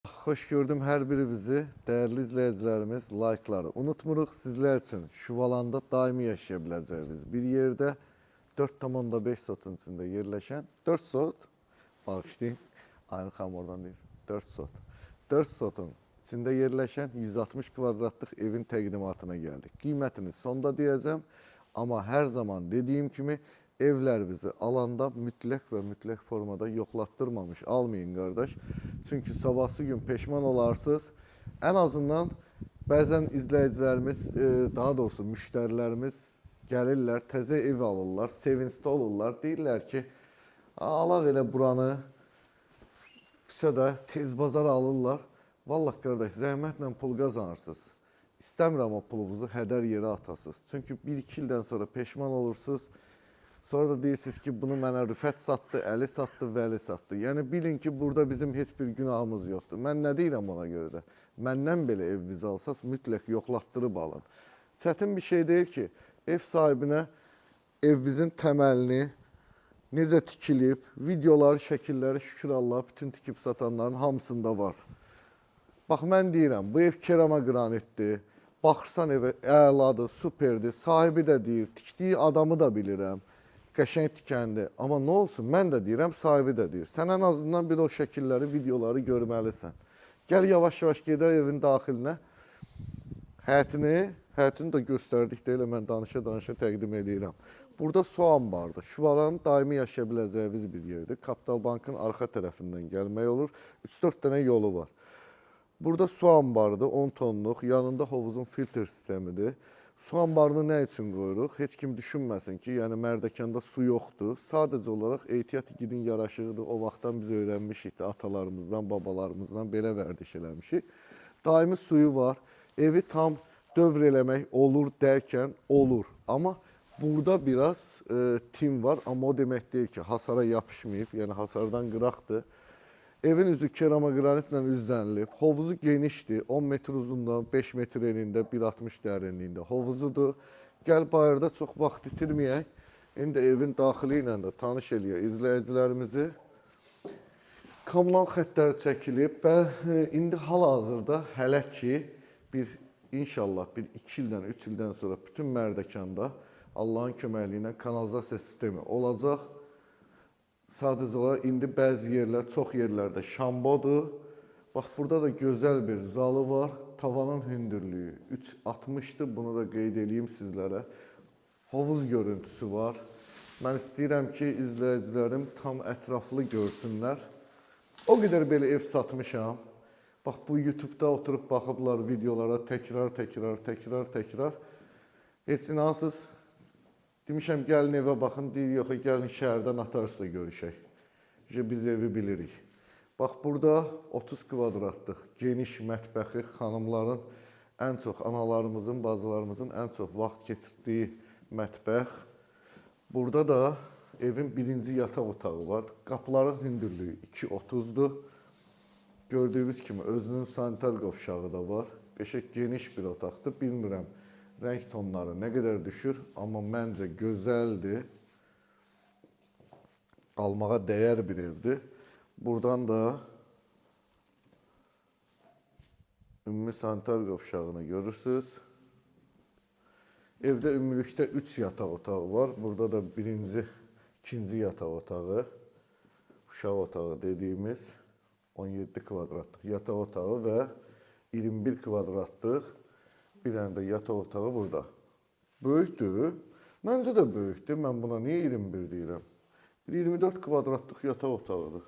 Hoş gördüm hər birinizi. Dəyərli izləyicilərimiz, like'ları unutmuruq. Sizlər üçün Şuvalanda daimi yaşaya biləcəyiniz bir yerdə 4,5 sotun içində yerləşən 4 sot, bağışlayın, Aynur xanım oradan deyir, 4 sot. 4 sotun içində yerləşən 160 kvadratlıq evin təqdimatına gəldik. Qiymətini sonda deyəcəm, amma hər zaman dediyim kimi evlər bizi alanda mütləq və mütləq formada yoxlatdırmamış almayın qardaş. Çünki sabahsı gün peşman olarsınız. Ən azından bəzən izləyicilərimiz, daha doğrusu müştərilərimiz gəlirlər, təzə ev alırlar, sevincli olurlar. Deyirlər ki, alaq elə buranı, da tez bazar alırlar. Vallahi qardaş, zəhmətlə pul qazanırsınız. İstəmirəm o pulunuzu hədər yerə atasınız. Çünki 1-2 ildən sonra peşman olursunuz. Sonra da deyirsiniz ki, bunu mənə Rüfət satdı, Əli satdı, Vəli satdı. Yəni bilin ki, burada bizim heç bir günahımız yoxdur. Mən nə deyirəm ona görə də? Məndən belə ev biz alsaz, mütləq yoxlatdırıb alın. Çətin bir şey deyil ki, ev sahibinə evinizin təməlini necə tikilib, videoları, şəkilləri şükür Allah, bütün tikib satanların hamısında var. Bax, mən deyirəm, bu ev kerama qranitdir. Baxırsan evə, əladır, superdir, sahibi də deyir, tikdiyi adamı da bilirəm. Qəşəng tikəndi. Amma nə olsun, mən də deyirəm, sahibi də deyir. Sən ən azından bir o şəkilləri, videoları görməlisən. Gəl yavaş-yavaş gedək evin daxilinə. Həyətini də göstərdik də elə mən danışa-danışa təqdim edirəm. Burada su anbardır. Şuvalanın daimi yaşaya biləcəyiniz bir yerdir. Kapital Bankın arxa tərəfindən gəlmək olur. 3-4 dənə yolu var. Burada su anbarıdır, 10 tonluq. Yanında hovuzun filtr sistemidir. Su anbarını nə üçün qoyuruq? Heç kim düşünməsin ki, yəni Mərdəkanda su yoxdur. Sadəcə olaraq ehtiyat igidin yaraşığıdır. O vaxtdan biz öyrənmişik də atalarımızdan, babalarımızdan belə vərdiş eləmişik. Daimi suyu var. Evi tam dövr eləmək olur dərkən olur. Amma burada biraz tim var. Amma o demək deyil ki, hasara yapışmayıb, yəni hasardan qıraqdır. Evin üzü kerama qranitlə üzlənilib. Hovuzu genişdir. 10 metr uzunluğunda, 5 metr enində, 1,60 dərinliyində hovuzudur. Gəl bayırda çox vaxt itirməyək. İndi evin daxili ilə də tanış eləyək izləyicilərimizi. Kommunal xəttləri çəkilib və indi hal-hazırda hələ ki inşallah 2 ildən, 3 ildən sonra bütün Mərdəkanda Allahın köməkliyi ilə kanalizasiya sistemi olacaq. Sadəcə olaraq indi bəzi yerlər, çox yerlərdə şambodur. Bax, burada da gözəl bir zalı var. Tavanın hündürlüyü 3,60-dır. Bunu da qeyd edeyim sizlərə. Hovuz görüntüsü var. Mən istəyirəm ki, izləyicilərim tam ətraflı görsünlər. O qədər belə ev satmışam. Bax, bu YouTube-da oturub baxıblar videolara təkrar. Heç inansız. Demişəm, gəlin evə baxın, deyir, yox, gəlin şəhərdən Atarsla görüşək. Biz evi bilirik. Bax, burada 30 kvadratlıq geniş mətbəxi xanımların ən çox, analarımızın, bacılarımızın ən çox vaxt keçirdiyi mətbəx. Burada da evin birinci yataq otağı var. Qapıların hündürlüyü 2,30-dur. Gördüyünüz kimi özünün sanitar qovşağı da var. Qəşəng geniş bir otaqdır, bilmirəm. Rəng tonları nə qədər düşür, amma məncə gözəldir. Almağa dəyər bir evdir. Buradan da ümumi sanitar qovşağını görürsünüz. Evdə ümumilikdə 3 yataq otağı var. Burada da birinci, ikinci yataq otağı, uşaq otağı dediyimiz 17 kvadratlıq yataq otağı və 21 kvadratlıq bir dənə də yataq otağı burada. Böyükdür. Məncə də böyükdür. Mən buna niyə 21 deyirəm? 24 kvadratlıq yataq otağıdır.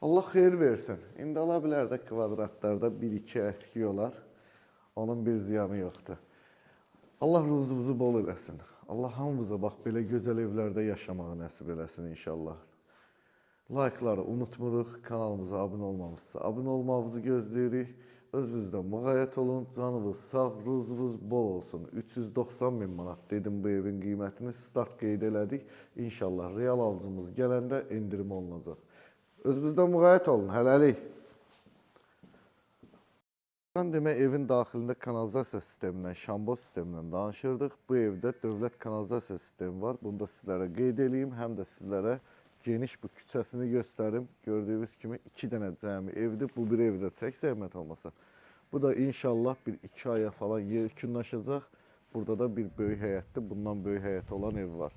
Allah xeyir versin. İndi ala bilər də kvadratlarda 1-2 əski olar. Onun bir ziyanı yoxdur. Allah ruzunuzu bol eləsin. Allah hamımıza bax belə gözəl evlərdə yaşamağı nəsib eləsin inşallah. Like'ları unutmuruq. Kanalımıza abunə olmamızsa abunə olmağınızı gözləyirik. Özünüzdən müğayət olun, canınız sağ, ruzunuz bol olsun. 390 min manat dedim bu evin qiymətini, start qeyd elədik. İnşallah real alıcımız gələndə endirim olunacaq. Özünüzdən müğayət olun, hələlik. Demək, evin daxilində kanalizasiya sistemindən, şambo sistemindən danışırdıq. Bu evdə dövlət kanalizasiya sistemi var. Bunu da sizlərə qeyd edeyim, həm də sizlərə geniş bu küçəsini göstərim. Gördüyünüz kimi 2 dənə cəmi evdir. Bu bir evdə çək zəhmət olmasa. Bu da inşallah bir 2 aya falan yekunlaşacaq. Burada da bir böyük həyətdir. Bundan böyük həyət olan ev var.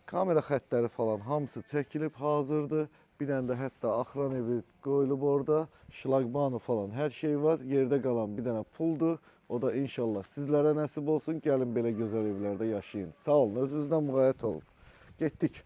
Kamera xəttləri falan hamısı çəkilib, hazırdır. Bir dənə də hətta axıran evi qoyulub orada. Şlaqbanı falan hər şey var. Yerdə qalan bir dənə puldur. O da inşallah sizlərə nəsib olsun. Gəlin belə gözəl evlərdə yaşayın. Sağ olun, özünüzdən müğayət olun. Getdik.